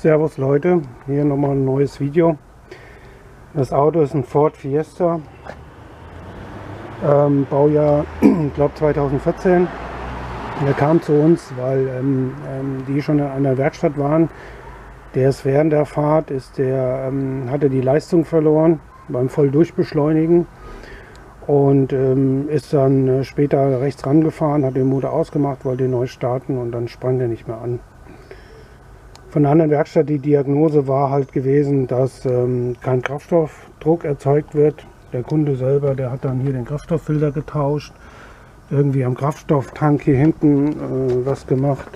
Servus Leute, hier nochmal ein neues Video. Das Auto ist ein Ford Fiesta, Baujahr, ich glaube 2014. Der kam zu uns, weil die schon in einer Werkstatt waren. Der ist während der Fahrt, hatte die Leistung verloren beim Volldurchbeschleunigen und ist dann später rechts rangefahren, hat den Motor ausgemacht, wollte ihn neu starten und dann sprang der nicht mehr an. Von der anderen Werkstatt, die Diagnose war halt gewesen, dass kein Kraftstoffdruck erzeugt wird. Der Kunde selber, der hat dann hier den Kraftstofffilter getauscht, irgendwie am Kraftstofftank hier hinten was gemacht.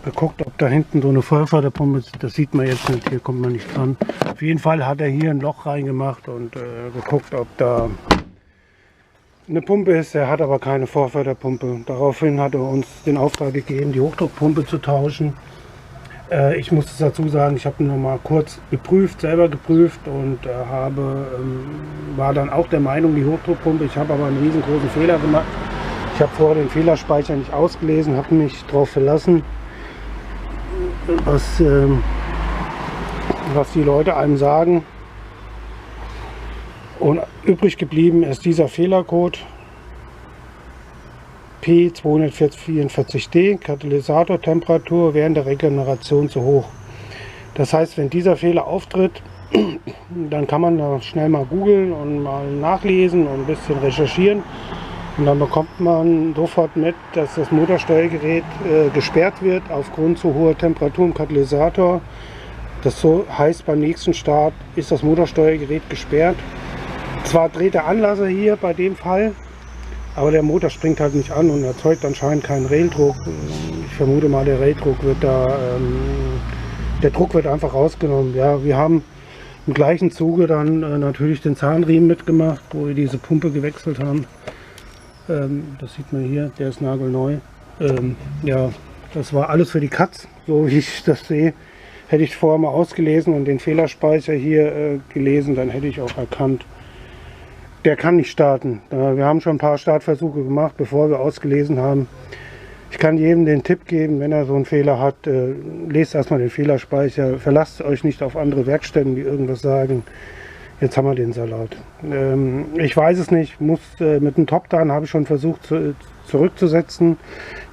Geguckt, ob da hinten so eine Feuerförderpumpe ist. Das sieht man jetzt nicht, hier kommt man nicht dran. Auf jeden Fall hat er hier ein Loch reingemacht und geguckt, ob da eine Pumpe ist. Er hat aber keine Vorförderpumpe. Daraufhin hat er uns den Auftrag gegeben, die Hochdruckpumpe zu tauschen. Ich muss es dazu sagen, ich habe ihn noch mal kurz geprüft, selber geprüft und war dann auch der Meinung, die Hochdruckpumpe. Ich habe aber einen riesengroßen Fehler gemacht. Ich habe vorher den Fehlerspeicher nicht ausgelesen, habe mich darauf verlassen, was die Leute einem sagen. Und übrig geblieben ist dieser Fehlercode P244D, Katalysatortemperatur während der Regeneration zu hoch. Das heißt, wenn dieser Fehler auftritt, dann kann man da schnell mal googeln und mal nachlesen und ein bisschen recherchieren. Und dann bekommt man sofort mit, dass das Motorsteuergerät gesperrt wird aufgrund zu hoher Temperatur im Katalysator. Das so heißt, beim nächsten Start ist das Motorsteuergerät gesperrt. Zwar dreht der Anlasser hier bei dem Fall, aber der Motor springt halt nicht an und erzeugt anscheinend keinen Raildruck. Ich vermute mal, der Raildruck wird der Druck wird einfach rausgenommen. Ja, wir haben im gleichen Zuge dann natürlich den Zahnriemen mitgemacht, wo wir diese Pumpe gewechselt haben. Das sieht man hier, der ist nagelneu. Ja, das war alles für die Katz, so wie ich das sehe. Hätte ich vorher mal ausgelesen und den Fehlerspeicher hier gelesen, dann hätte ich auch erkannt, der kann nicht starten. Wir haben schon ein paar Startversuche gemacht, bevor wir ausgelesen haben. Ich kann jedem den Tipp geben, wenn er so einen Fehler hat, lest erstmal den Fehlerspeicher, verlasst euch nicht auf andere Werkstätten, die irgendwas sagen. Jetzt haben wir den Salat. Ich weiß es nicht, mit dem Top-Down habe ich schon versucht zurückzusetzen.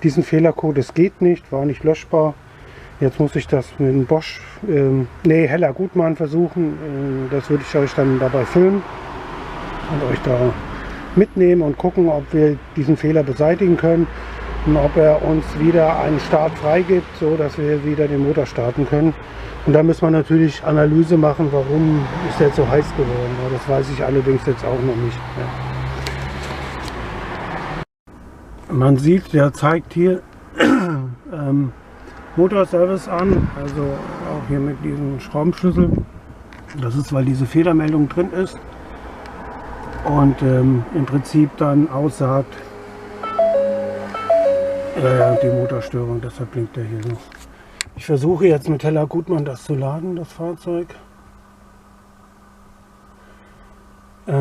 Diesen Fehlercode, es geht nicht, war nicht löschbar. Jetzt muss ich das mit dem Bosch, Heller Gutmann versuchen. Das würde ich euch dann dabei filmen und euch da mitnehmen und gucken, ob wir diesen Fehler beseitigen können und ob er uns wieder einen Start freigibt, so dass wir wieder den Motor starten können. Und da müssen wir natürlich Analyse machen, warum ist der so heiß geworden. Das weiß ich allerdings jetzt auch noch nicht. Ja. Man sieht, der zeigt hier Motorservice an, also auch hier mit diesem Schraubenschlüssel. Das ist, weil diese Fehlermeldung drin ist und im Prinzip dann aussagt, die Motorstörung, deshalb blinkt der hier so. Ich versuche jetzt mit Heller Gutmann das zu laden, das Fahrzeug. Auf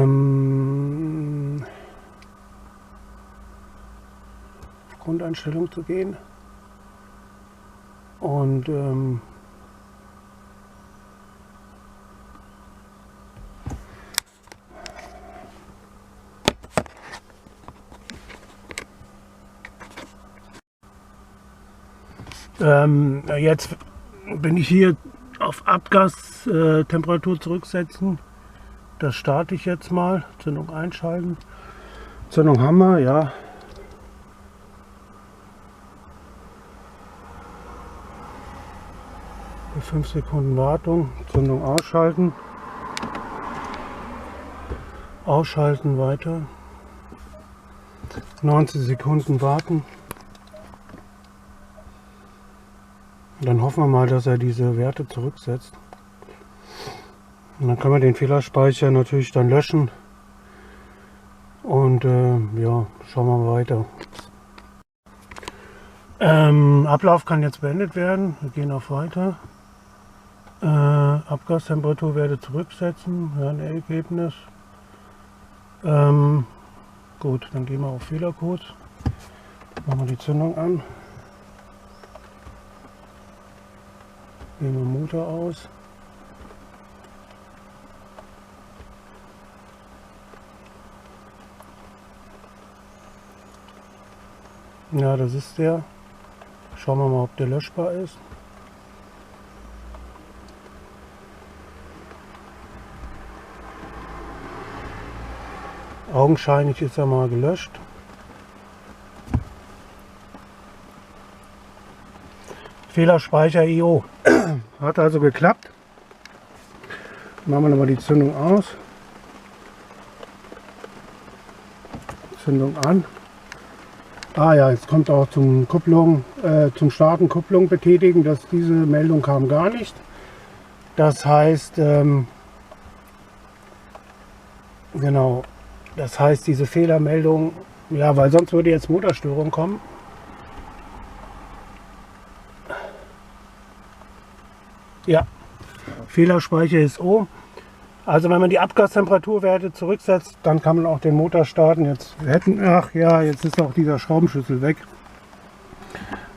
Grundeinstellung zu gehen. Und jetzt bin ich hier auf Abgastemperatur zurücksetzen. Das starte ich jetzt mal. Zündung einschalten. Zündung haben wir, ja. Bei 5 Sekunden Wartung. Zündung ausschalten. Ausschalten weiter. 90 Sekunden warten. Dann hoffen wir mal, dass er diese Werte zurücksetzt. Und dann können wir den Fehlerspeicher natürlich dann löschen. Und ja, schauen wir mal weiter. Ablauf kann jetzt beendet werden. Wir gehen auf Weiter. Abgastemperatur werde zurücksetzen. Ja, ein Ergebnis. Gut, dann gehen wir auf Fehlercode. Machen wir die Zündung an. Nehmen wir Motor aus. Ja, das ist der. Schauen wir mal, ob der löschbar ist. Augenscheinlich ist er mal gelöscht. Fehlerspeicher IO. Hat also geklappt. Machen wir nochmal die Zündung aus. Zündung an. Ah ja, jetzt kommt auch zum Starten Kupplung betätigen. Diese Meldung kam gar nicht. Das heißt, genau, das heißt diese Fehlermeldung, ja, weil sonst würde jetzt Motorstörung kommen. Ja, Fehlerspeicher ist O. Also wenn man die Abgastemperaturwerte zurücksetzt, dann kann man auch den Motor starten. Jetzt ist auch dieser Schraubenschlüssel weg.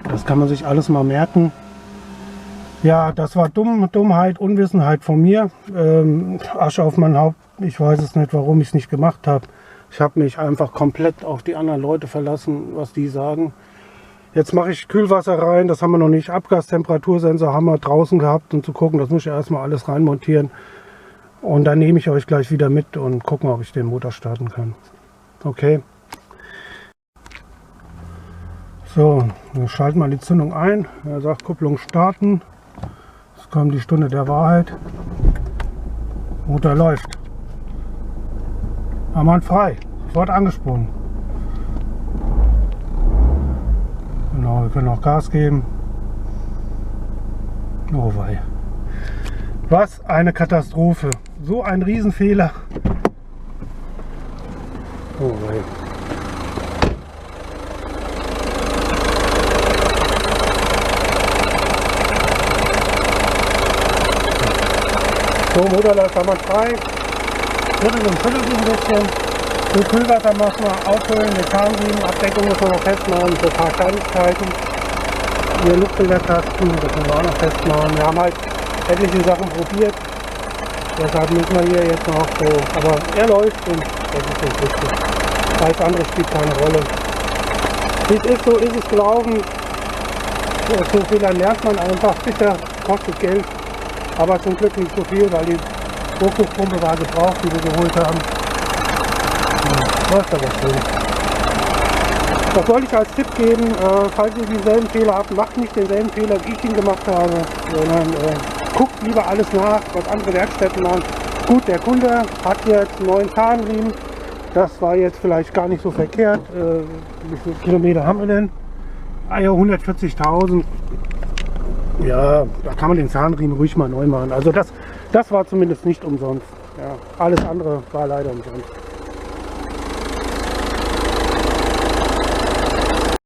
Das kann man sich alles mal merken. Ja, das war Dummheit, Unwissenheit von mir. Asche auf mein Haupt. Ich weiß es nicht, warum ich es nicht gemacht habe. Ich habe mich einfach komplett auf die anderen Leute verlassen, was die sagen. Jetzt mache ich Kühlwasser rein, das haben wir noch nicht. Abgasttemperatursensor haben wir draußen gehabt, um zu gucken, das muss ich erstmal alles reinmontieren. Und dann nehme ich euch gleich wieder mit und gucken, ob ich den Motor starten kann. Okay. So, wir schalten mal die Zündung ein. Er sagt Kupplung starten. Jetzt kommt die Stunde der Wahrheit. Motor läuft. Hammer frei. Sofort angesprungen. Genau, wir können auch Gas geben. Oh wei. Was eine Katastrophe. So ein Riesenfehler. Oh wei. So, Motor läuft einmal frei. Schüttelt und schüttelt ein bisschen. Mit Kühlwasser muss man auffüllen, mit Zahnriemen, Abdeckung muss man noch festmachen, so ein paar Kleinigkeiten. Hier Luftfiltertasten, das müssen wir auch noch festmachen. Wir haben halt etliche Sachen probiert, deshalb müssen wir hier jetzt noch so, aber er läuft und das ist nicht wichtig. Alles andere spielt keine Rolle. Wie es ist, so ist es gelaufen. So Fehlern lernt man einfach, bitter, kostet Geld, aber zum Glück nicht so viel, weil die Druckluftpumpe war gebraucht, die wir geholt haben. Läuft aber schön. Das wollte ich als Tipp geben, falls ihr denselben Fehler habt, macht nicht denselben Fehler, wie ich ihn gemacht habe, sondern guckt lieber alles nach, was andere Werkstätten machen. Gut, der Kunde hat jetzt einen neuen Zahnriemen, das war jetzt vielleicht gar nicht so verkehrt. Wie viele Kilometer haben wir denn? Ah ja, 140.000. Ja, da kann man den Zahnriemen ruhig mal neu machen. Also das war zumindest nicht umsonst. Ja, alles andere war leider umsonst.